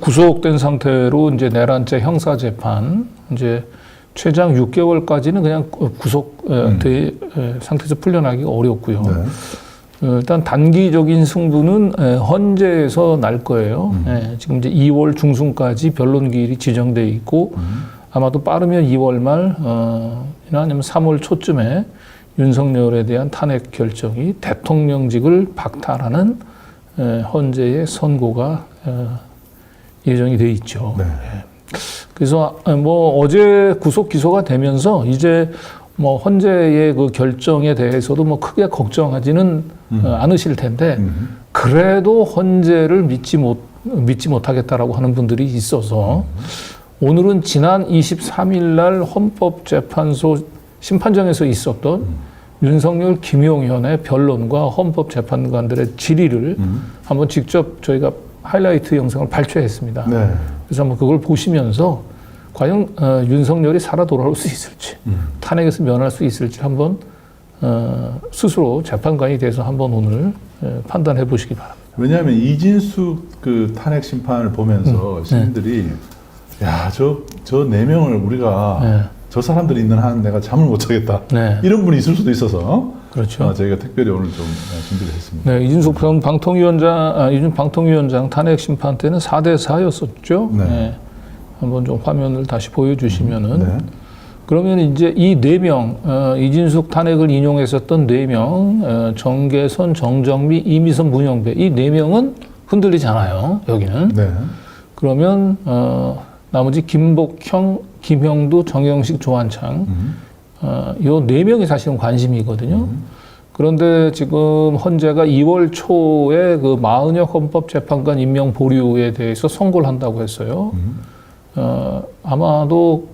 구속된 상태로 이제 내란죄 형사 재판 이제 최장 6개월까지는 그냥 구속된 상태에서 풀려나기가 어렵고요. 네. 일단 단기적인 승부는 헌재에서 날 거예요. 지금 이제 2월 중순까지 변론 기일이 지정돼 있고 아마도 빠르면 2월 말 아니면 3월 초쯤에 윤석열에 대한 탄핵 결정이 대통령직을 박탈하는 헌재의 선고가 예정이 돼 있죠. 네. 그래서 뭐 어제 구속 기소가 되면서 이제 뭐 헌재의 그 결정에 대해서도 뭐 크게 걱정하지는 않으실 텐데 그래도 헌재를 믿지 못하겠다라고 하는 분들이 있어서 오늘은 지난 23일 날 헌법재판소 심판정에서 있었던 윤석열, 김용현의 변론과 헌법재판관들의 질의를 한번 직접 저희가 하이라이트 영상을 발췌했습니다. 네. 그래서 한번 그걸 보시면서 과연 윤석열이 살아 돌아올 수 있을지, 탄핵에서 면할 수 있을지 한번 스스로 재판관이 돼서 한번 오늘 판단해 보시기 바랍니다. 왜냐하면 이진숙 그 탄핵 심판을 보면서 시민들이 야, 저 4명을 우리가 저 사람들이 있는 한 내가 잠을 못 자겠다. 이런 분이 있을 수도 있어서 그렇죠. 저희가 특별히 오늘 좀 준비를 했습니다. 네, 이준석 전 방통위원장 탄핵 심판 때는 4대 4였었죠. 네. 한번 좀 화면을 다시 보여주시면은 그러면 이제 이 4명 이진숙 탄핵을 인용했었던 4명 정계선, 정정미, 이미선, 문영배 이 4명은 흔들리지 않아요. 여기는. 네. 그러면 나머지 김복형, 김형두, 정영식, 조한창 요 4명이 사실은 관심이거든요. 그런데 지금 헌재가 2월 초에 그 마은혁 헌법재판관 임명 보류에 대해서 선고를 한다고 했어요. 아마도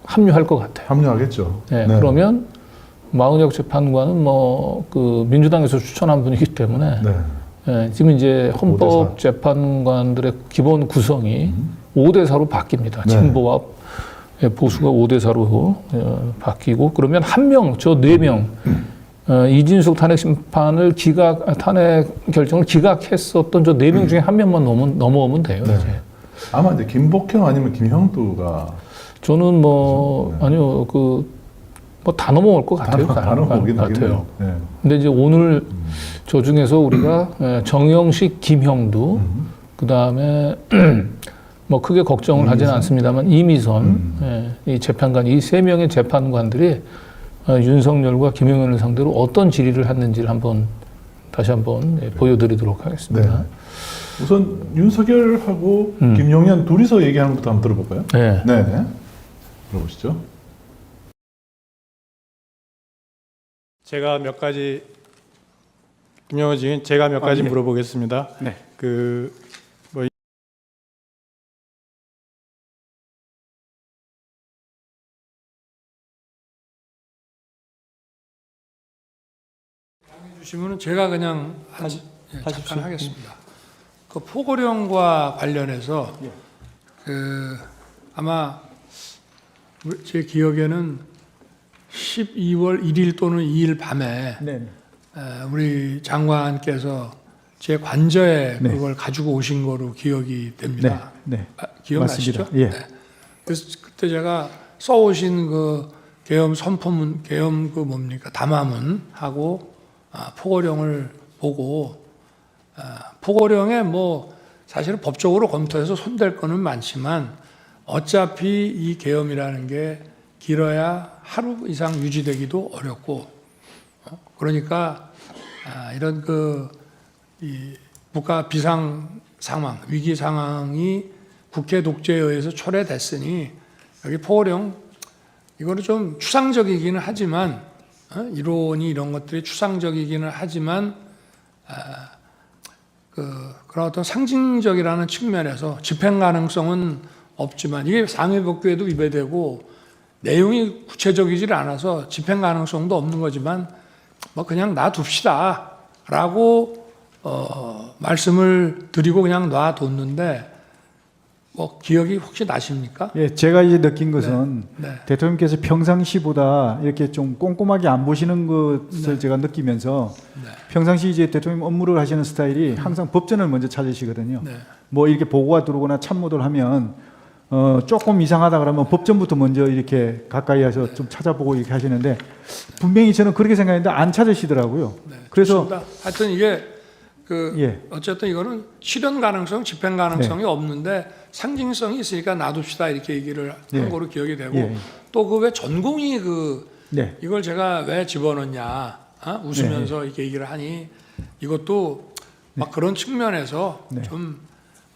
합류할 것 같아요. 합류하겠죠. 네, 그러면 마은혁 재판관은 뭐 그 민주당에서 추천한 분이기 때문에 지금 이제 헌법재판관들의 기본 구성이 5대 4로 바뀝니다. 진보와 보수가 5대 4로 바뀌고 그러면 한 명, 저 4명 이진숙 탄핵 심판을 탄핵 결정을 기각했었던 저 4명 중에 한 명만 넘어오면 돼요. 이제. 아마 이제 김복형 아니면 김형두가 저는 뭐 아니요 뭐 다 넘어올 것 같아요. 다 넘어오긴 같아요. 네. 근데 이제 오늘 저 중에서 우리가 정영식, 김형두 그 다음에 뭐 크게 걱정을 하지는 않습니다만 이미선 이 재판관 이 3명의 재판관들이 윤석열과 김용현을 상대로 어떤 질의를 했는지를 다시 한번 보여드리도록 하겠습니다. 우선 윤석열하고 김용현 둘이서 얘기하는 것부터 한번 들어볼까요? 네. 들어보시죠. 제가 몇 가지 김용현 증인 제가 몇 가지 물어보겠습니다. 주시면은 제가 그냥 잠깐 하겠습니다. 그 포고령과 관련해서 아마 제 기억에는 12월 1일 또는 2일 밤에 우리 장관께서 제 관저에 그걸 가지고 오신 거로 기억이 됩니다. 기억나시죠? 그래서 그때 제가 써오신 그 계엄 선포문, 계엄 그 뭡니까 담화문하고 포고령을 보고 포고령에 뭐 사실은 법적으로 검토해서 손댈 거는 많지만 어차피 이 계엄이라는 게 길어야 하루 이상 유지되기도 어렵고 그러니까 이런 이 국가 비상 상황, 위기 상황이 국회 독재에 의해서 초래됐으니 여기 포고령 이거는 좀 추상적이기는 하지만 이론이 이런 것들이 추상적이기는 하지만 그런 어떤 상징적이라는 측면에서 집행 가능성은 없지만 이게 상해법규에도 위배되고 내용이 구체적이질 않아서 집행 가능성도 없는 거지만 뭐 그냥 놔둡시다 라고 말씀을 드리고 그냥 놔뒀는데 뭐 기억이 혹시 나십니까? 예, 제가 이제 느낀 것은 네. 대통령께서 평상시보다 이렇게 좀 꼼꼼하게 안 보시는 것을 네. 제가 느끼면서 네. 평상시 이제 대통령 업무를 하시는 스타일이 항상 법전을 먼저 찾으시거든요. 네. 뭐 이렇게 보고가 들어오거나 참모들 하면 조금 이상하다 그러면 법전부터 먼저 이렇게 가까이 해서 좀 찾아보고 이렇게 하시는데 분명히 저는 그렇게 생각했는데 안 찾으시더라고요. 네. 그래서 좋습니다. 하여튼 이게 예. 어쨌든 이거는 실현 가능성, 집행 가능성이 없는데 상징성이 있으니까 놔둡시다 이렇게 얘기를 예. 한 거로 기억이 되고 예. 또 그 왜 전공이 네. 이걸 제가 왜 집어넣냐 웃으면서 이렇게 얘기를 하니 이것도 막 그런 측면에서 네. 좀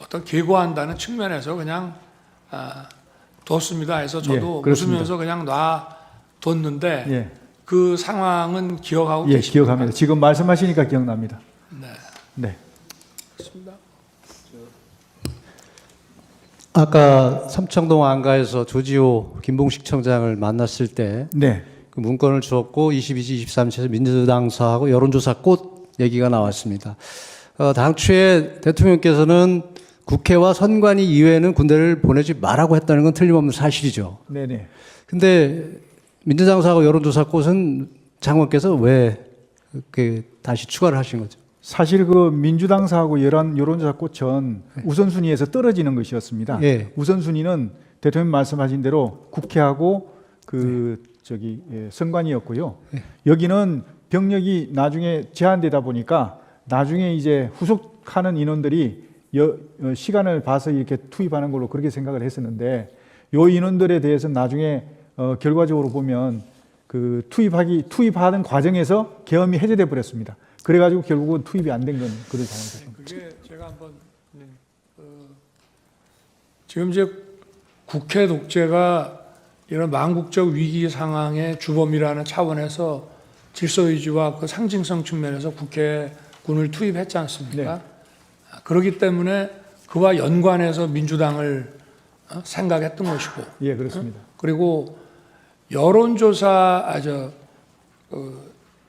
어떤 계고한다는 측면에서 그냥 뒀습니다 해서 저도 예, 그렇습니다. 웃으면서 그냥 놔뒀는데 예. 그 상황은 기억하고 예, 계십니까? 기억합니다. 지금 말씀하시니까 기억납니다. 네. 네. 그렇습니다. 아까 삼청동 안가에서 조지호 김봉식 청장을 만났을 때 네. 그 문건을 주었고 22지 23지에서 민주당사하고 여론조사 꽃 얘기가 나왔습니다. 당초에 대통령께서는 국회와 선관위 이외에는 군대를 보내지 말라고 했다는 건 틀림없는 사실이죠. 네네. 근데 민주당사하고 여론조사 꽃은 장관께서 왜 다시 추가를 하신 거죠? 사실 그 민주당사하고 여론조사 꽃은 우선순위에서 떨어지는 것이었습니다. 예. 우선순위는 대통령 말씀하신 대로 국회하고 선관위였고요. 여기는 병력이 나중에 제한되다 보니까 나중에 이제 후속하는 인원들이 시간을 봐서 이렇게 투입하는 걸로 그렇게 생각을 했었는데 요 인원들에 대해서 나중에 결과적으로 보면 그 투입하는 과정에서 계엄이 해제돼 버렸습니다. 그래가지고 결국은 투입이 안 된 건 그런 상황이죠. 그게 제가 한번 지금 이제 국회 독재가 이런 망국적 위기 상황의 주범이라는 차원에서 질서유지와 그 상징성 측면에서 국회군을 투입했지 않습니까? 네. 그렇기 때문에 그와 연관해서 민주당을 생각했던 것이고, 예, 그렇습니다. 그리고 여론조사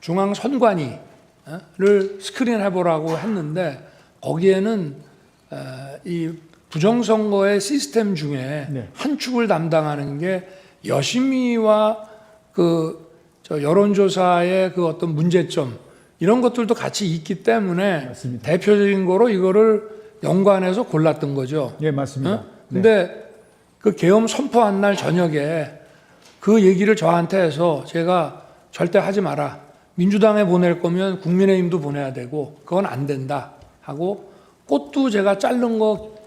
중앙선관위를 스크린해보라고 했는데 거기에는 이 부정선거의 시스템 중에 네. 한 축을 담당하는 게 여심위와 여론조사의 그 어떤 문제점 이런 것들도 같이 있기 때문에 맞습니다. 대표적인 거로 이거를 연관해서 골랐던 거죠. 예, 맞습니다. 네. 근데 그 계엄 선포한 날 저녁에 그 얘기를 저한테 해서 제가 절대 하지 마라. 민주당에 보낼 거면 국민의힘도 보내야 되고 그건 안 된다 하고 꽃도 제가 자른 거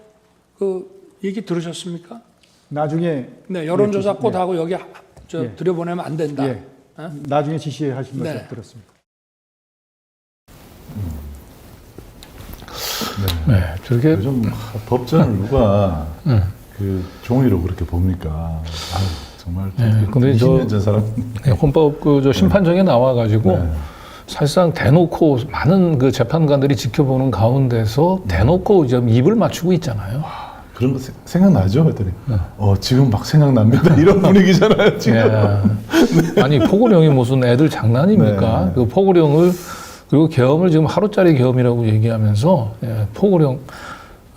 그 얘기 들으셨습니까? 나중에 네, 여론조사 예, 꽃하고 여기 예. 들여보내면 안 된다. 예, 나중에 지시하신 것을 네. 들었습니다. 네, 저렇게 요즘 법전을 누가 그 종이로 그렇게 봅니까? 아유, 정말 네, 근데 20년 전 사람. 네, 헌법 심판정에 나와가지고 네. 사실상 대놓고 많은 그 재판관들이 지켜보는 가운데서 대놓고 좀 입을 맞추고 있잖아요. 그런 거 생각나죠? 그랬더니 지금 막 생각납니다. 이런 분위기잖아요, 지금. 예. 아니 포고령이 무슨 애들 장난입니까? 네. 그 포고령을 그리고 계엄을 지금 하루짜리 계엄이라고 얘기하면서 포고령은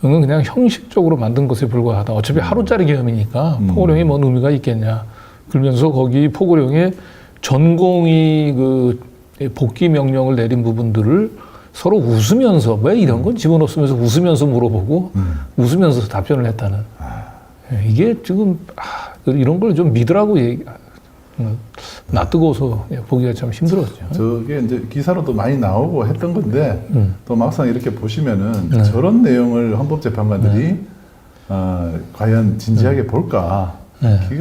그냥 형식적으로 만든 것에 불과하다. 어차피 하루짜리 계엄이니까 포고령이 뭔 의미가 있겠냐. 그러면서 거기 포고령에 전공이 그 복귀 명령을 내린 부분들을 서로 웃으면서 왜 이런 건 집어넣으면서 웃으면서 물어보고 웃으면서 답변을 했다는. 이게 지금 이런 걸 좀 믿으라고 나 뜨거워서 보기가 참 힘들었죠. 저게 이제 기사로도 많이 나오고 했던 건데 또 막상 이렇게 보시면은 저런 내용을 헌법재판관들이 과연 진지하게 볼까?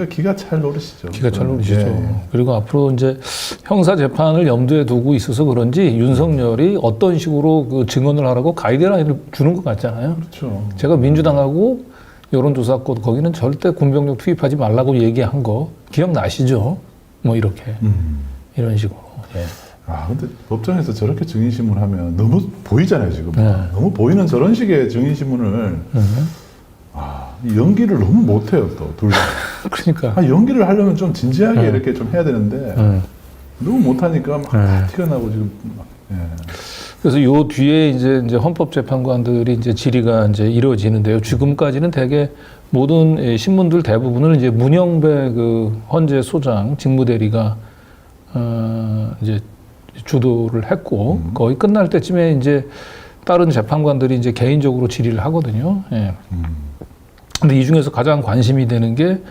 기가 찰 노릇이죠. 기가 찰 노릇이죠. 예. 그리고 앞으로 이제 형사 재판을 염두에 두고 있어서 그런지 윤석열이 어떤 식으로 그 증언을 하라고 가이드라인을 주는 것 같잖아요. 그렇죠. 제가 민주당하고 여론조사 꽃 거기는 절대 군병력 투입하지 말라고 얘기한 거 기억나시죠? 뭐 이렇게 이런 식으로. 예. 근데 법정에서 저렇게 증인신문하면 너무 보이잖아요, 지금. 네. 너무 보이는 저런 식의 증인신문을 이 연기를 너무 못해요, 또 둘 다. 그러니까. 연기를 하려면 좀 진지하게 이렇게 좀 해야 되는데 너무 못하니까 막 티가 나고 지금 막. 예. 그래서 요 뒤에 이제 헌법재판관들이 이제 질의가 이제 이루어지는데요. 지금까지는 되게 모든 신문들 대부분을 이제 문영배 그 헌재 소장 직무대리가 이제 주도를 했고 거의 끝날 때쯤에 이제 다른 재판관들이 이제 개인적으로 질의를 하거든요. 예. 근데 이 중에서 가장 관심이 되는 게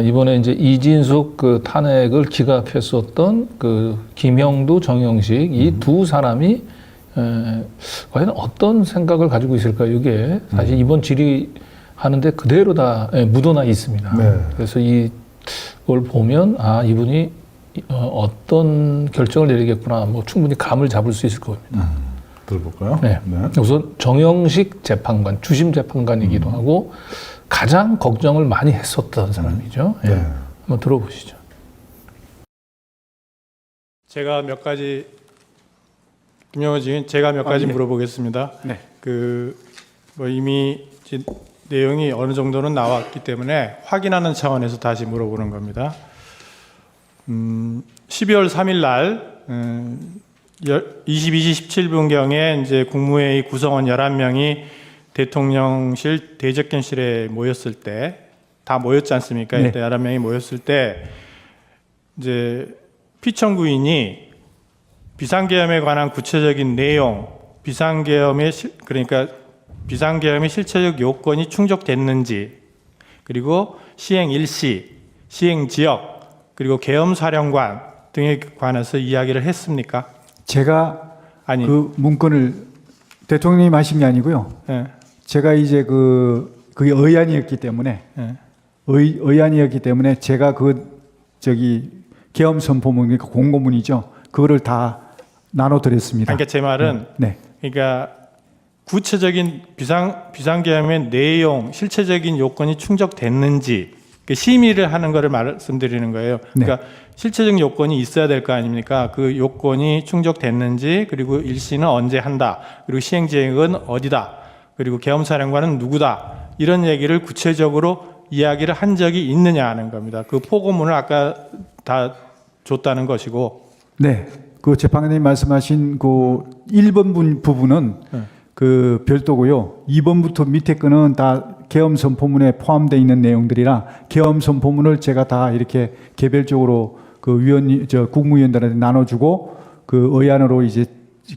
이번에 이제 이진숙 그 탄핵을 기각했었던 그 김영두, 정영식 이 두 사람이 과연 어떤 생각을 가지고 있을까요? 이게 사실 이번 질의하는데 그대로 다 묻어나 있습니다. 네. 그래서 이걸 보면 아 이분이 어떤 결정을 내리겠구나 뭐 충분히 감을 잡을 수 있을 겁니다. 들어볼까요? 네. 우선 정영식 재판관, 주심 재판관이기도 하고 가장 걱정을 많이 했었던 사람이죠. 예. 네. 한번 들어보시죠. 제가 몇 가지 김영호 지금 제가 몇 가지 네. 물어보겠습니다. 네. 뭐 이미 이제 내용이 어느 정도는 나왔기 때문에 확인하는 차원에서 다시 물어보는 겁니다. 12월 3일 날 22시 17분경에 이제 국무회의 구성원 11명이 대통령실 대접견실에 모였을 때 다 모였지 않습니까? 네. 이때 11명이 모였을 때 이제 피청구인이 비상계엄에 관한 구체적인 내용, 그러니까 비상계엄의 실체적 요건이 충족됐는지, 그리고 시행 일시, 시행 지역, 그리고 계엄 사령관 등에 관해서 이야기를 했습니까? 제가 아니. 그 문건을 대통령님 하신 게 아니고요. 예. 제가 이제 그게 의안이었기 때문에 예. 의안이었기 때문에 제가 계엄 선포문 그러니까 공고문이죠. 그거를 다 나눠 드렸습니다. 그러니까 제 말은 네. 그러니까 구체적인 비상계엄의 내용, 실체적인 요건이 충족됐는지 심의를 하는 것을 말씀드리는 거예요. 그러니까 실체적 요건이 있어야 될 거 아닙니까? 그 요건이 충족됐는지, 그리고 일시는 언제 한다, 그리고 시행지역은 어디다, 그리고 계엄사령관은 누구다, 이런 얘기를 구체적으로 이야기를 한 적이 있느냐 하는 겁니다. 그 포고문을 아까 다 줬다는 것이고. 네. 그 재판관님 말씀하신 그 1번 부분은 그 별도고요. 2번부터 밑에 거는 다 계엄 선포문에 포함되어 있는 내용들이라 계엄 선포문을 제가 다 이렇게 개별적으로 그 국무위원들한테 나눠주고 그 의안으로 이제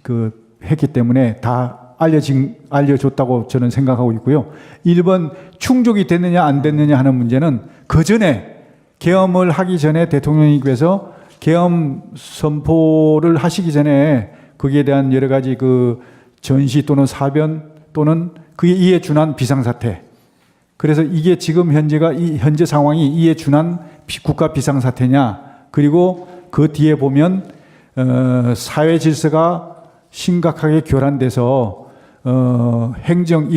그 했기 때문에 다 알려줬다고 저는 생각하고 있고요. 1번 충족이 됐느냐 안 됐느냐 하는 문제는 그 전에 계엄을 하기 전에 대통령님께서 계엄 선포를 하시기 전에 거기에 대한 여러 가지 그 전시 또는 사변 또는 그에 이에 준한 비상사태. 그래서 이게 지금 현재 상황이 이에 준한 국가 비상사태냐. 그리고 그 뒤에 보면 사회 질서가 심각하게 교란돼서 행정,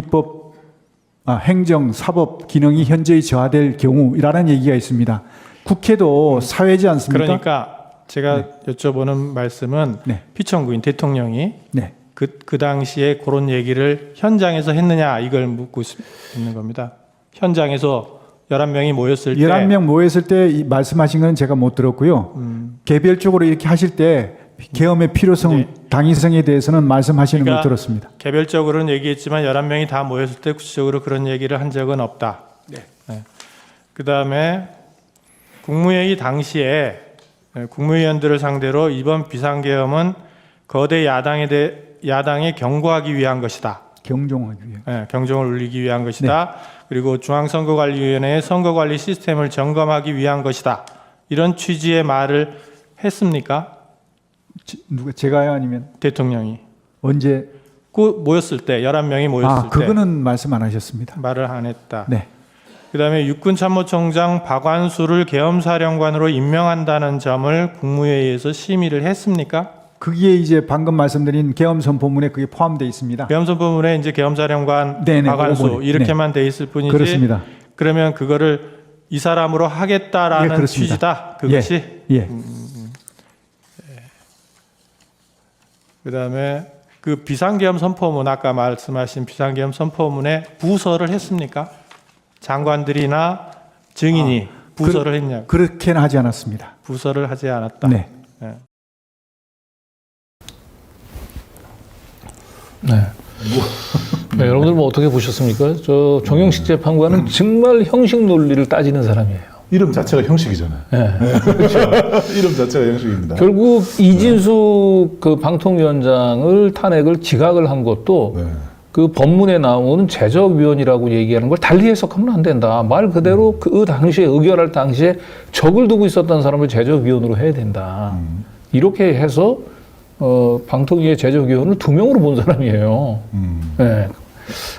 사법 기능이 현저히 저하될 경우라는 얘기가 있습니다. 국회도 사회지 않습니까? 그러니까 제가 여쭤보는 말씀은 피청구인 대통령이 그 당시에 그런 얘기를 현장에서 했느냐 이걸 묻고 있는 겁니다. 현장에서 11명이 모였을 때 11명 모였을 때 말씀하신 건 제가 못 들었고요. 개별적으로 이렇게 하실 때 계엄의 필요성, 당위성에 대해서는 말씀하시는 걸 들었습니다. 개별적으로는 얘기했지만 11명이 다 모였을 때 구체적으로 그런 얘기를 한 적은 없다. 그다음에 국무회의 당시에 국무위원들을 상대로 이번 비상계엄은 거대 야당에 경고하기 위한 것이다. 경종하기 위해. 경종을 울리기 위한 것이다. 그리고 중앙선거관리위원회의 선거관리 시스템을 점검하기 위한 것이다. 이런 취지의 말을 했습니까? 누가 제가요 아니면 대통령이 언제 모였을 때 11명이 모였을 때 그거는 말씀 안 하셨습니다. 말을 안 했다. 네. 그다음에 육군참모총장 박완수를 계엄사령관으로 임명한다는 점을 국무회의에서 심의를 했습니까? 그게 이제 방금 말씀드린 계엄 선포문에 그게 포함되어 있습니다. 계엄 선포문에 이제 계엄사령관 박완수 이렇게만 돼 있을 뿐이지. 그렇습니다. 그러면 그거를 이 사람으로 하겠다라는 취지다. 그것이. 그다음에 그 비상계엄 선포문 아까 말씀하신 비상계엄 선포문에 부서를 했습니까? 장관들이나 증인이 부서를 했냐? 그렇게는 하지 않았습니다. 부서를 하지 않았다. 네. 네, 여러분들 뭐 어떻게 보셨습니까? 저 정영식 재판관은 정말 형식 논리를 따지는 사람이에요. 이름 자체가 형식이잖아요. 네. 이름 자체가 형식입니다. 결국 이진숙 그 방통위원장을 탄핵을 기각을 한 것도 네. 그 법문에 나오는 제적위원이라고 얘기하는 걸 달리 해석하면 안 된다. 말 그대로 그 당시에 의결할 당시에 적을 두고 있었던 사람을 제적위원으로 해야 된다. 이렇게 해서 방통위의 제적위원을 2명으로 본 사람이에요. 네.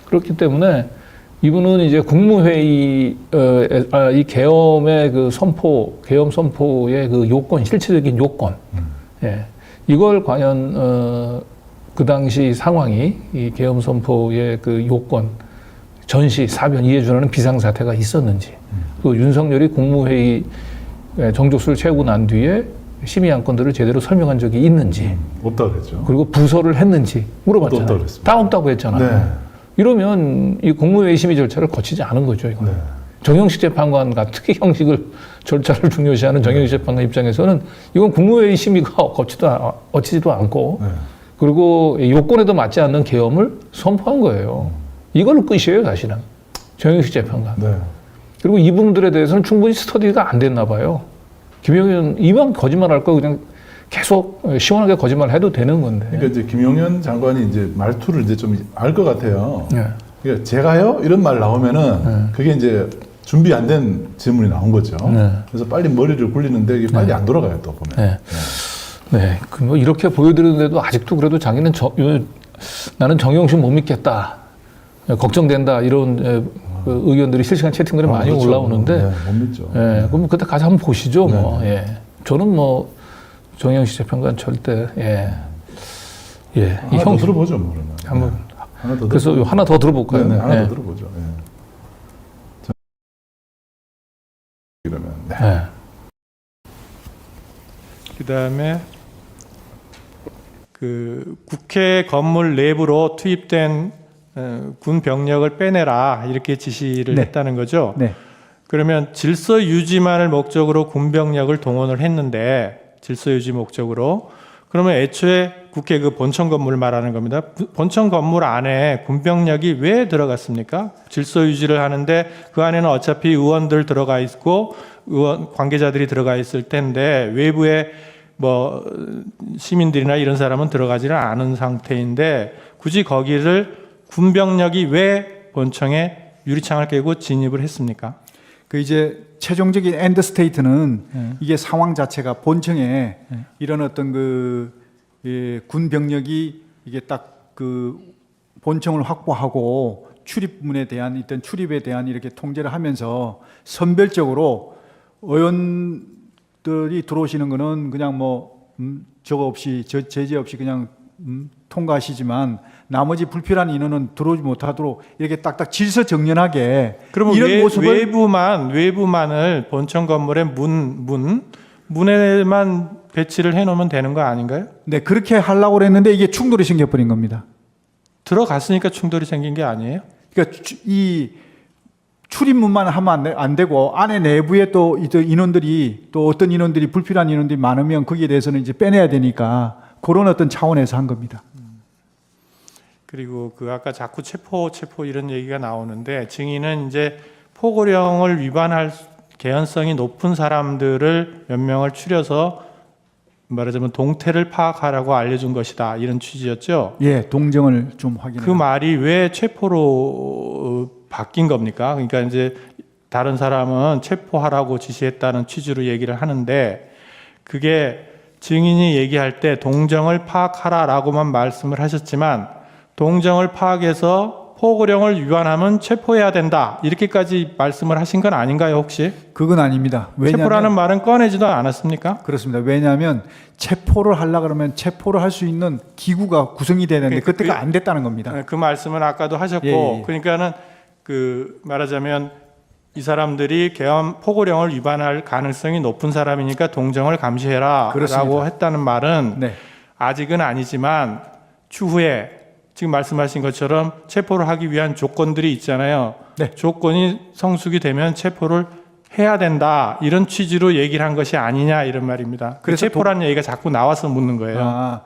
그렇기 때문에 이분은 이제 국무회의 이 계엄의 그 계엄 선포의 그 요건, 실체적인 요건, 예. 이걸 과연 그 당시 상황이 이 계엄 선포의 그 요건, 전시, 사변, 이해준하는 비상사태가 있었는지, 그 윤석열이 국무회의 정족수를 채우고 난 뒤에 심의 안건들을 제대로 설명한 적이 있는지, 없다고 그랬죠. 그리고 부서를 했는지 물어봤잖아요. 없다고 그랬습니다. 다 없다고 했잖아요. 네. 이러면 이 국무회의 심의 절차를 거치지 않은 거죠, 이거. 네. 정영식 재판관과 특히 형식을 절차를 중요시하는 정영식 재판관 입장에서는 이건 국무회의 심의가 거치지도 않고 네. 그리고 요건에도 맞지 않는 계엄을 선포한 거예요. 이걸로 끝이에요, 사실은. 정영식 재판관. 네. 그리고 이분들에 대해서는 충분히 스터디가 안 됐나 봐요. 김영현 이만 거짓말할 거 그냥 계속 시원하게 거짓말 해도 되는 건데. 그러니까 이제 김용현 장관이 이제 말투를 이제 좀 알 것 같아요. 네. 그러니까 제가요 이런 말 나오면은 그게 이제 준비 안 된 질문이 나온 거죠. 네. 그래서 빨리 머리를 굴리는데 이게 빨리 안 돌아가요 또 보면. 네. 네. 그 뭐 이렇게 보여드리는데도 아직도 그래도 자기는 나는 정영식 못 믿겠다. 걱정된다. 이런 그 의견들이 실시간 채팅들이 많이 그렇죠. 올라오는데. 네, 못 믿죠. 예. 그럼 그때 가서 한번 보시죠. 뭐. 네. 예. 저는 뭐 정영식 재판관 절대 예. 예. 하나 더 들어보죠, 뭐 그러면. 한번 네. 하나 더 그래서 하나 더 들어볼까요? 네, 하나 예. 더 들어보죠. 예. 그러면 네. 예. 그다음에 그 국회 건물 내부로 투입된 군 병력을 빼내라 이렇게 지시를 네. 했다는 거죠. 네. 그러면 질서 유지만을 목적으로 군 병력을 동원을 했는데 질서 유지 목적으로 그러면 애초에 국회 그 본청 건물을 말하는 겁니다. 본청 건물 안에 군 병력이 왜 들어갔습니까? 질서 유지를 하는데 그 안에는 어차피 의원들 들어가 있고 의원 관계자들이 들어가 있을 텐데 외부에 뭐 시민들이나 이런 사람은 들어가지는 않은 상태인데 굳이 거기를 군병력이 왜 본청에 유리창을 깨고 진입을 했습니까? 그 이제 최종적인 엔드 스테이트는 이게 상황 자체가 본청에 이런 어떤 군 병력이 이게 딱 그 본청을 확보하고 출입문에 대한 일단 출입에 대한 이렇게 통제를 하면서 선별적으로 의원들이 들어오시는 거는 그냥 뭐 저거 없이 제재 없이 그냥 통과하시지만 나머지 불필요한 인원은 들어오지 못하도록 이렇게 딱딱 질서 정연하게 그러면 이런 모습을 외부만을 본청 건물의 문에만 배치를 해놓으면 되는 거 아닌가요? 네 그렇게 하려고 그랬는데 이게 충돌이 생겨버린 겁니다. 들어갔으니까 충돌이 생긴 게 아니에요? 그러니까 이 출입문만 하면 안 되고 안에 내부에 또 인원들이 또 어떤 인원들이 불필요한 인원들이 많으면 거기에 대해서는 이제 빼내야 되니까 그런 어떤 차원에서 한 겁니다. 그리고 그 아까 자꾸 체포 이런 얘기가 나오는데 증인은 이제 포고령을 위반할 개연성이 높은 사람들을 몇 명을 추려서 말하자면 동태를 파악하라고 알려준 것이다 이런 취지였죠. 예, 동정을 좀 확인해. 그 말이 왜 체포로 바뀐 겁니까? 그러니까 이제 다른 사람은 체포하라고 지시했다는 취지로 얘기를 하는데 그게 증인이 얘기할 때 동정을 파악하라라고만 말씀을 하셨지만 동정을 파악해서 포고령을 위반하면 체포해야 된다 이렇게까지 말씀을 하신 건 아닌가요 혹시? 그건 아닙니다. 체포라는 말은 꺼내지도 않았습니까? 그렇습니다. 왜냐하면 체포를 하려 그러면 체포를 할 수 있는 기구가 구성이 돼야 되는데 그때가 안 됐다는 겁니다. 그 말씀은 아까도 하셨고 예. 그러니까는 그 말하자면 이 사람들이 포고령을 위반할 가능성이 높은 사람이니까 동정을 감시해라라고 그렇습니다. 했다는 말은 네. 아직은 아니지만 추후에 지금 말씀하신 것처럼 체포를 하기 위한 조건들이 있잖아요. 네. 조건이 성숙이 되면 체포를 해야 된다 이런 취지로 얘기를 한 것이 아니냐 이런 말입니다. 그래서 체포라는 얘기가 자꾸 나와서 묻는 거예요.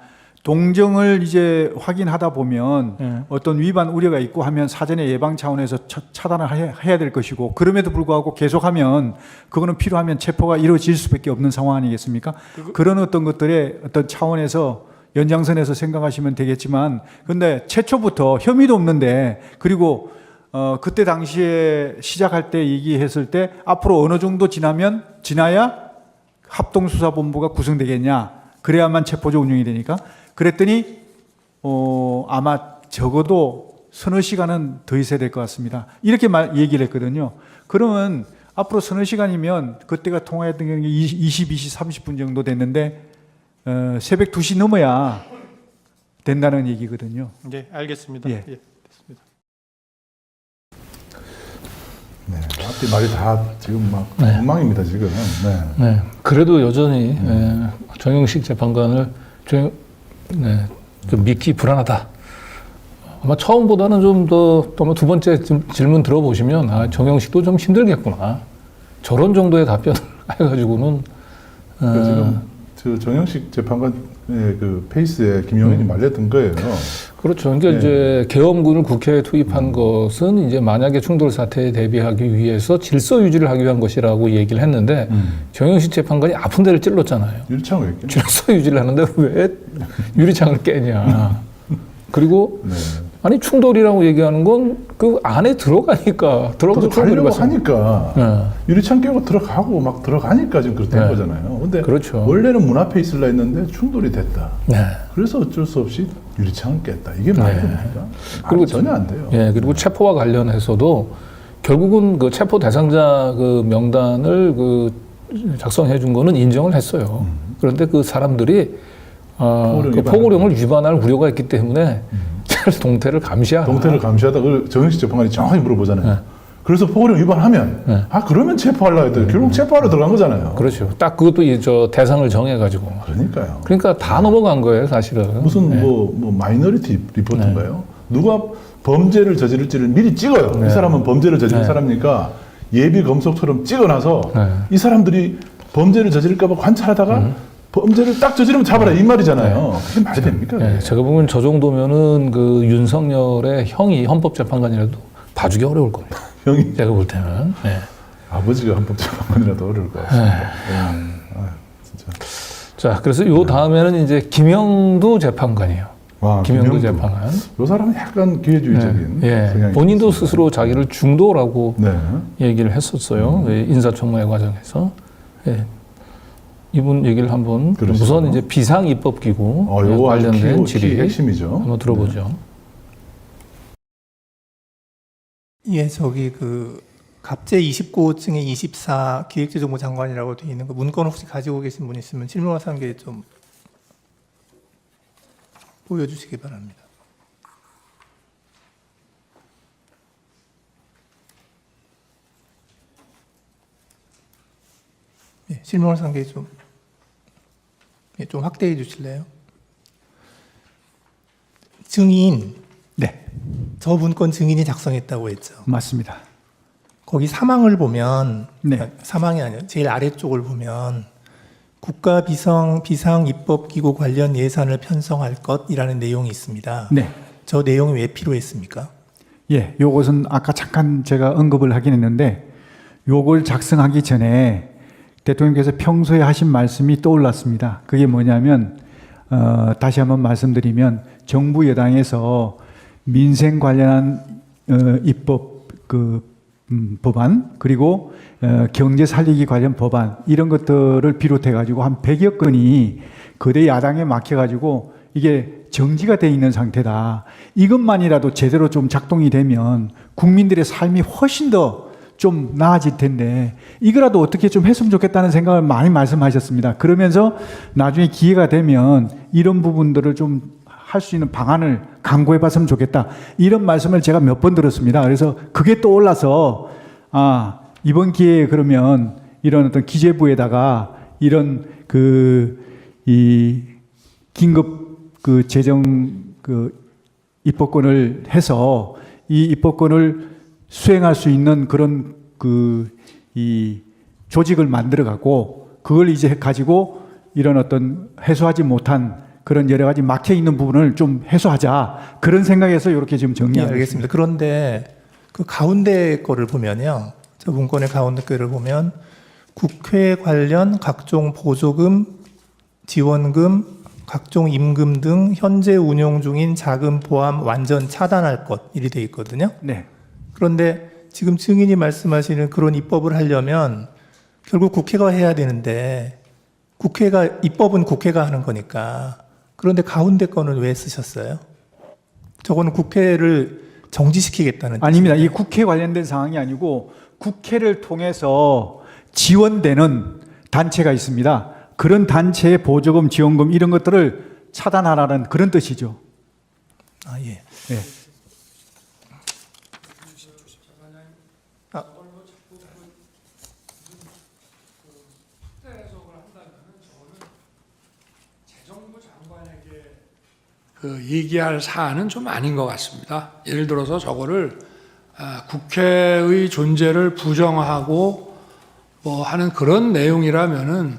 동정을 이제 확인하다 보면 네. 어떤 위반 우려가 있고 하면 사전에 예방 차원에서 차단을 해야 될 것이고, 그럼에도 불구하고 계속하면 그거는 필요하면 체포가 이루어질 수밖에 없는 상황 아니겠습니까? 그런 어떤 것들의 어떤 차원에서 연장선에서 생각하시면 되겠지만, 근데 최초부터 혐의도 없는데, 그리고 그때 당시에 시작할 때 얘기했을 때 앞으로 어느 정도 지나야 합동수사본부가 구성되겠냐, 그래야만 체포조 운영이 되니까, 그랬더니 아마 적어도 서너 시간은 더 있어야 될 것 같습니다. 이렇게 얘기를 했거든요. 그러면 앞으로 서너 시간이면 그때가 통화했던 게 22시 30분 정도 됐는데 새벽 2시 넘어야 된다는 얘기거든요. 네, 알겠습니다. 예. 예, 됐습니다. 네, 앞뒤 말이 다 지금 막 네. 엉망입니다 지금. 네. 네. 그래도 여전히 정영식 재판관을 좀 믿기 불안하다. 아마 처음보다는 좀 더 또 두 번째 질문 들어보시면 아, 정영식도 좀 힘들겠구나. 저런 정도의 답변을 해가지고는 그러니까 지금 저 정영식 재판관의 그 페이스에 김용현이 말렸던 거예요. 그렇죠. 그러니까 네. 이제 계엄군을 국회에 투입한 것은 이제 만약에 충돌 사태에 대비하기 위해서 질서 유지를 하기 위한 것이라고 얘기를 했는데 정영식 재판관이 아픈 데를 찔렀잖아요. 유리창 왜 이렇게? 질서 유지를 하는데 왜 유리창을 깨냐. 그리고 네. 아니 충돌이라고 얘기하는 건 그 안에 들어가서 충돌이 들어가려고 발생. 하니까 네. 유리창 깨고 들어가고 막 들어가니까 지금 그렇게 된 네. 거잖아요. 근데 그렇죠. 원래는 문 앞에 있으려 했는데 충돌이 됐다. 네. 그래서 어쩔 수 없이 유리창을 깼다. 이게 말이 네. 됩니까? 그리고 그리고 전혀 안 돼요. 예, 그리고 체포와 관련해서도 결국은 그 체포 대상자 그 명단을 그 작성해 준 거는 인정을 했어요. 그런데 그 사람들이 그 포고령을 위반할 우려가 있기 때문에 동태를 감시하라. 동태를 감시하다 그 정영식 재판관이 정확히 물어보잖아요. 네. 그래서 포고령 위반하면 네. 그러면 체포하려고 했더니 결국 체포하러 들어간 거잖아요. 그렇죠. 딱 그것도 저 대상을 정해가지고. 그러니까요. 그러니까 다 넘어간 거예요, 사실은. 무슨 네. 뭐 마이너리티 리포트인가요? 누가 범죄를 저지를지를 미리 찍어요. 네. 이 사람은 범죄를 저지를 네. 사람이니까 예비 검속처럼 찍어놔서 네. 이 사람들이 범죄를 저지를까 봐 관찰하다가 범죄를 딱 저지르면 잡아라 이 말이잖아요. 그게 말이 됩니까? 예, 제가 보면 저 정도면은 그 윤석열의 형이 헌법재판관이라도 봐주기 어려울 겁니다. 형이 제가 볼 때는. 예. 아버지가 헌법재판관이라도 어려울 것 같습니다. 진짜. 자, 그래서 요 다음에는 이제 김영도 재판관이에요. 와, 김영도 재판관. 이 사람은 약간 기회주의적인 예. 성향이 본인도 있습니다. 스스로 자기를 중도라고 네. 얘기를 했었어요. 예, 인사청문회 과정에서. 예. 이분 얘기를 한번 그러시죠. 우선 이제 비상입법기구 요거 아주 관련된 키 질의 핵심이죠. 한번 들어보죠. 예, 저기 그 갑제 29호증에 24 기획재정부 장관이라고 되어 있는 그 문건 혹시 가지고 계신 분 있으면 실무화상 게좀 보여주시기 바랍니다. 예, 실무화상 게좀 좀 확대해 주실래요? 증인. 네, 저 문건 증인이 작성했다고 했죠. 맞습니다. 거기 사망을 보면 네. 사망이 아니라 제일 아래쪽을 보면 국가 비상 입법기구 관련 예산을 편성할 것이라는 내용이 있습니다. 네. 저 내용이 왜 필요했습니까? 예, 요것은 아까 잠깐 제가 언급을 하긴 했는데 요걸 작성하기 전에 대통령께서 평소에 하신 말씀이 떠올랐습니다. 그게 뭐냐면 다시 한번 말씀드리면 정부 여당에서 민생 관련한 입법 법안 그리고 경제 살리기 관련 법안 이런 것들을 비롯해 가지고 한 100여 건이 거대 야당에 막혀 가지고 이게 정지가 돼 있는 상태다. 이것만이라도 제대로 좀 작동이 되면 국민들의 삶이 훨씬 더 좀 나아질 텐데 이거라도 어떻게 좀 했으면 좋겠다는 생각을 많이 말씀하셨습니다. 그러면서 나중에 기회가 되면 이런 부분들을 좀 할 수 있는 방안을 강구해 봤으면 좋겠다. 이런 말씀을 제가 몇 번 들었습니다. 그래서 그게 떠올라서 이번 기회에 그러면 이런 어떤 기재부에다가 이런 이 긴급 재정 입법권을 해서 이 입법권을 수행할 수 있는 그런 이 조직을 만들어 갖고 그걸 이제 가지고 이런 어떤 해소하지 못한 그런 여러 가지 막혀 있는 부분을 좀 해소하자 그런 생각에서 이렇게 지금 예, 정리하고 알겠습니다. 그런데 그 가운데 거를 보면요. 저 문건의 가운데 거를 보면 국회 관련 각종 보조금, 지원금, 각종 임금 등 현재 운용 중인 자금 포함 완전 차단할 것 이리 돼 있거든요. 네. 그런데 지금 증인이 말씀하시는 그런 입법을 하려면 결국 국회가 해야 되는데 입법은 국회가 하는 거니까 그런데 가운데 거는 왜 쓰셨어요? 저거는 국회를 정지시키겠다는 아닙니다. 이 국회 관련된 사항이 아니고 국회를 통해서 지원되는 단체가 있습니다. 그런 단체의 보조금, 지원금 이런 것들을 차단하라는 그런 뜻이죠. 아, 예. 네. 그 얘기할 사안은 좀 아닌 것 같습니다. 예를 들어서 저거를 국회의 존재를 부정하고 뭐 하는 그런 내용이라면은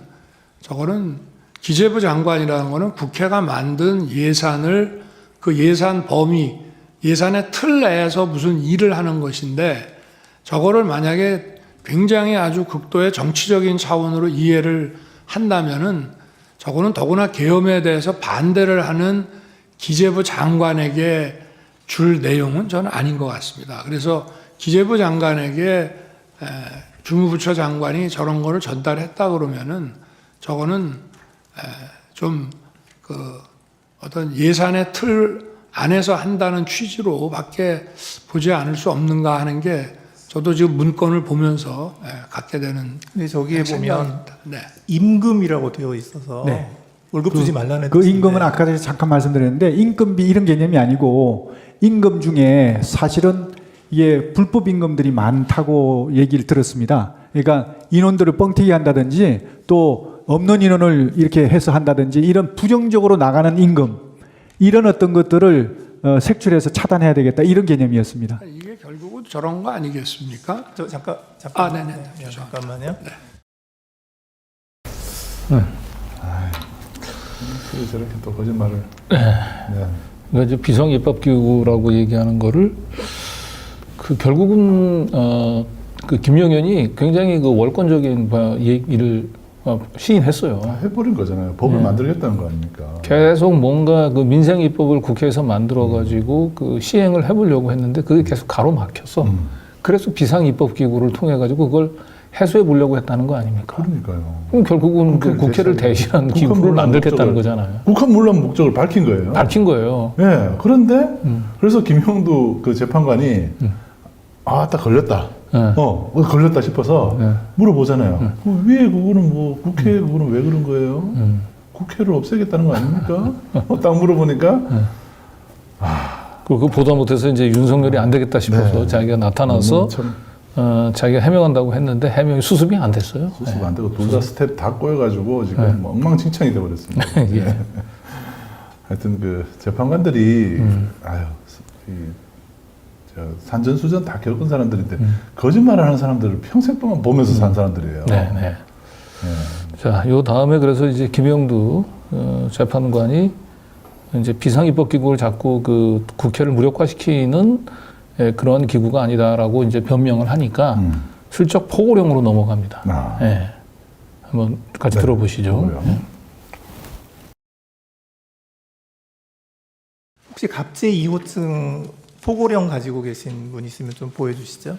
저거는 기재부 장관이라는 거는 국회가 만든 예산을 그 예산 범위, 예산의 틀 내에서 무슨 일을 하는 것인데 저거를 만약에 굉장히 아주 극도의 정치적인 차원으로 이해를 한다면은 저거는 더구나 계엄에 대해서 반대를 하는 기재부 장관에게 줄 내용은 저는 아닌 것 같습니다. 그래서 기재부 장관에게 주무부처 장관이 저런 거를 전달했다 그러면은 저거는 좀 그 어떤 예산의 틀 안에서 한다는 취지로밖에 보지 않을 수 없는가 하는 게 저도 지금 문건을 보면서 갖게 되는 근데 저기에 보면 생각입니다. 네. 임금이라고 되어 있어서 네. 월급 주지 말라는 그 뜻인데. 임금은 아까 전에 잠깐 말씀드렸는데 임금비 이런 개념이 아니고 임금 중에 사실은 이게 불법 임금들이 많다고 얘기를 들었습니다. 그러니까 인원들을 뻥튀기 한다든지 또 없는 인원을 이렇게 해서 한다든지 이런 부정적으로 나가는 임금 이런 어떤 것들을 색출해서 차단해야 되겠다 이런 개념이었습니다. 이게 결국은 저런 거 아니겠습니까? 저 잠깐. 네네. 네, 잠깐만요. 저렇게 또 거짓말을. 그러니까 이제 비상입법기구라고 얘기하는 거를 그 결국은 그 김영현이 굉장히 그 월권적인 얘기를 시인했어요. 다 해버린 거잖아요. 법을 만들겠다는 거 아닙니까? 계속 뭔가 그 민생입법을 국회에서 만들어가지고 그 시행을 해보려고 했는데 그게 계속 가로막혔어. 그래서 비상입법기구를 통해가지고 그걸 해소해 보려고 했다는 거 아닙니까? 그러니까요. 그럼 결국은 그 국회를 대신한 기구를 만들겠다는 목적을, 거잖아요. 국한 물론 목적을 밝힌 거예요. 밝힌 거예요. 네. 그런데 그래서 김형두 그 재판관이 딱 걸렸다. 걸렸다 싶어서 물어보잖아요. 그 위에 그거는 뭐 국회 그거는 왜 그런 거예요? 국회를 없애겠다는 거 아닙니까? 딱 물어보니까 그 보다 못해서 이제 윤석열이 안 되겠다 싶어서 자기가 나타나서 자기가 해명한다고 했는데 해명이 수습이 안 됐어요. 수습 안 되고 둘 다 스텝 다 꼬여가지고 지금 엉망진창이 돼버렸습니다. 예. 하여튼 그 재판관들이 산전수전 다 겪은 사람들인데 거짓말하는 사람들을 평생 동안 보면서 산 사람들이에요. 네. 자, 요 다음에 그래서 이제 김영두 재판관이 이제 비상입법기구를 자꾸 그 국회를 무력화시키는 그런 기구가 아니다라고 이제 변명을 하니까 슬쩍 포고령으로 넘어갑니다. 한번 같이 들어보시죠. 혹시 갑제 2호증 포고령 가지고 계신 분 있으면 좀 보여주시죠.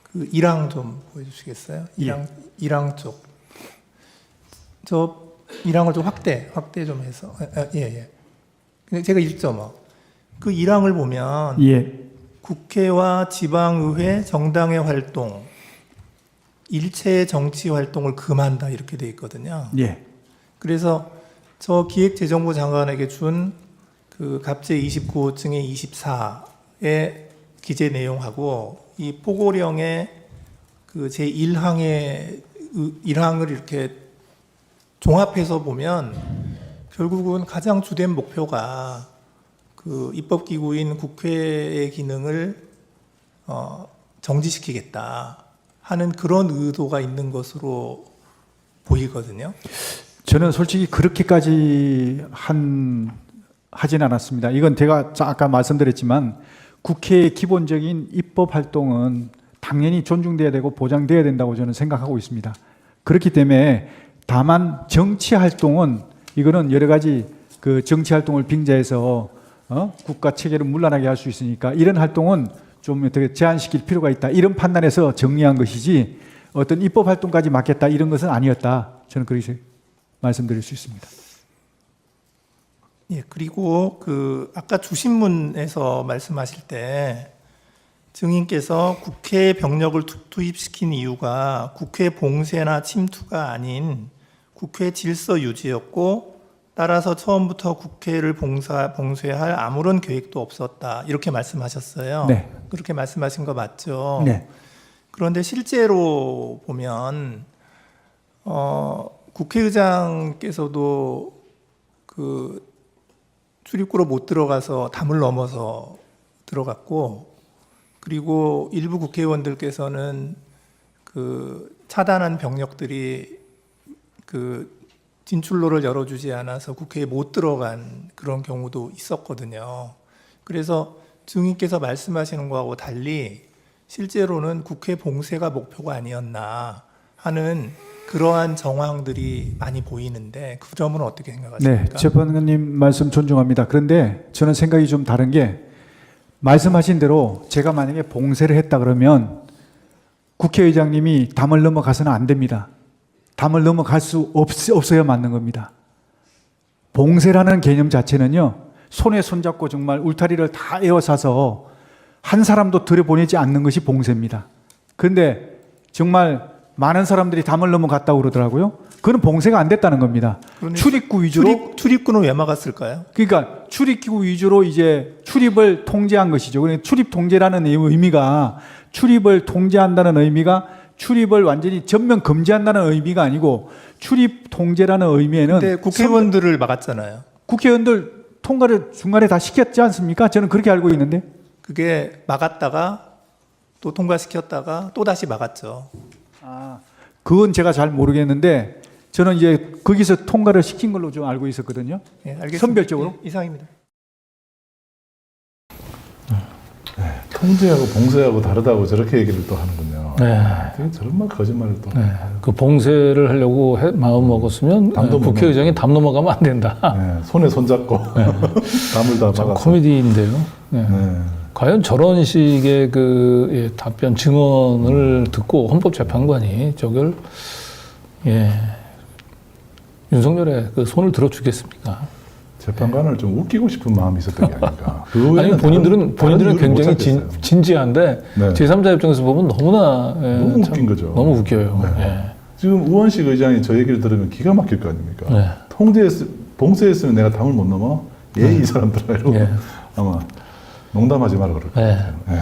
그 1항 좀 보여주시겠어요? 1항 쪽. 저 1항을 좀 확대 좀 해서. 예. 제가 읽죠, 그 1항을 보면 국회와 지방의회, 정당의 활동, 일체의 정치 활동을 금한다 이렇게 돼 있거든요. 그래서 저 기획재정부 장관에게 준 그 갑제 29호증의 24의 기재 내용하고 이 포고령의 그 제 1항을 이렇게 종합해서 보면 결국은 가장 주된 목표가 그 입법기구인 국회의 기능을 정지시키겠다 하는 그런 의도가 있는 것으로 보이거든요. 저는 솔직히 그렇게까지 하진 않았습니다. 이건 제가 아까 말씀드렸지만 국회의 기본적인 입법 활동은 당연히 존중돼야 되고 보장돼야 된다고 저는 생각하고 있습니다. 그렇기 때문에 다만 정치 활동은 이거는 여러 가지 그 정치 활동을 빙자해서 국가 체계를 문란하게 할 수 있으니까 이런 활동은 좀 어떻게 제한시킬 필요가 있다. 이런 판단에서 정리한 것이지 어떤 입법 활동까지 맡겠다 이런 것은 아니었다. 저는 그렇게 말씀드릴 수 있습니다. 예, 그리고 그 아까 주신문에서 말씀하실 때 증인께서 국회에 병력을 투입시킨 이유가 국회 봉쇄나 침투가 아닌 국회 질서 유지였고 따라서 처음부터 국회를 봉쇄할 아무런 계획도 없었다. 이렇게 말씀하셨어요. 네. 그렇게 말씀하신 거 맞죠? 네. 그런데 실제로 보면 국회의장께서도 그 출입구로 못 들어가서 담을 넘어서 들어갔고, 그리고 일부 국회의원들께서는 그 차단한 병력들이 그 진출로를 열어주지 않아서 국회에 못 들어간 그런 경우도 있었거든요. 그래서 증인께서 말씀하시는 거하고 달리 실제로는 국회 봉쇄가 목표가 아니었나 하는 그러한 정황들이 많이 보이는데 그 점은 어떻게 생각하십니까? 네, 재판관님 말씀 존중합니다. 그런데 저는 생각이 좀 다른 게 말씀하신 대로 제가 만약에 봉쇄를 했다 그러면 국회의장님이 담을 넘어가서는 안 됩니다. 담을 넘어갈 수 없어야 맞는 겁니다. 봉쇄라는 개념 자체는요, 손에 손잡고 정말 울타리를 다 에워싸서 한 사람도 들여보내지 않는 것이 봉쇄입니다. 그런데 정말 많은 사람들이 담을 넘어갔다고 그러더라고요. 그건 봉쇄가 안 됐다는 겁니다. 출입구 위주로. 출입구는 왜 막았을까요? 그러니까 출입구 위주로 이제 출입을 통제한 것이죠. 그러니까 출입 통제라는 의미가 출입을 통제한다는 의미가 출입을 완전히 전면 금지한다는 의미가 아니고 출입 통제라는 의미에는 근데 국회의원들을 막았잖아요. 국회의원들 통과를 중간에 다 시켰지 않습니까? 저는 그렇게 알고 있는데. 그게 막았다가 또 통과시켰다가 또 다시 막았죠. 아, 그건 제가 잘 모르겠는데 저는 이제 거기서 통과를 시킨 걸로 좀 알고 있었거든요. 예, 알겠습니다. 선별적으로. 예, 이상입니다. 통제하고 봉쇄하고 다르다고 저렇게 얘기를 또 하는군요. 네. 되게 저런 말 거짓말을 또. 네. 그 봉쇄를 하려고 마음 먹었으면 담도 국회의장이 담 넘어가면 안 된다. 네, 손에 손잡고 담을 다 참 막아서. 코미디인데요. 네. 네. 과연 저런 식의 그 답변 증언을 듣고 헌법재판관이 저걸 윤석열의 그 손을 들어주겠습니까? 재판관을 좀 웃기고 싶은 마음이 있었던 게 아닌가. 아니 본인들은 굉장히 진지한데 네. 제3자 입장에서 보면 너무나 너무 웃긴 거죠. 너무 웃겨요. 네. 예. 지금 우원식 의장이 저 얘기를 들으면 기가 막힐 거 아닙니까? 네. 봉쇄했으면 내가 담을 못 넘어? 이 사람들아 이러고 아마 농담하지 마라 그럴 것 네. 같아요. 네.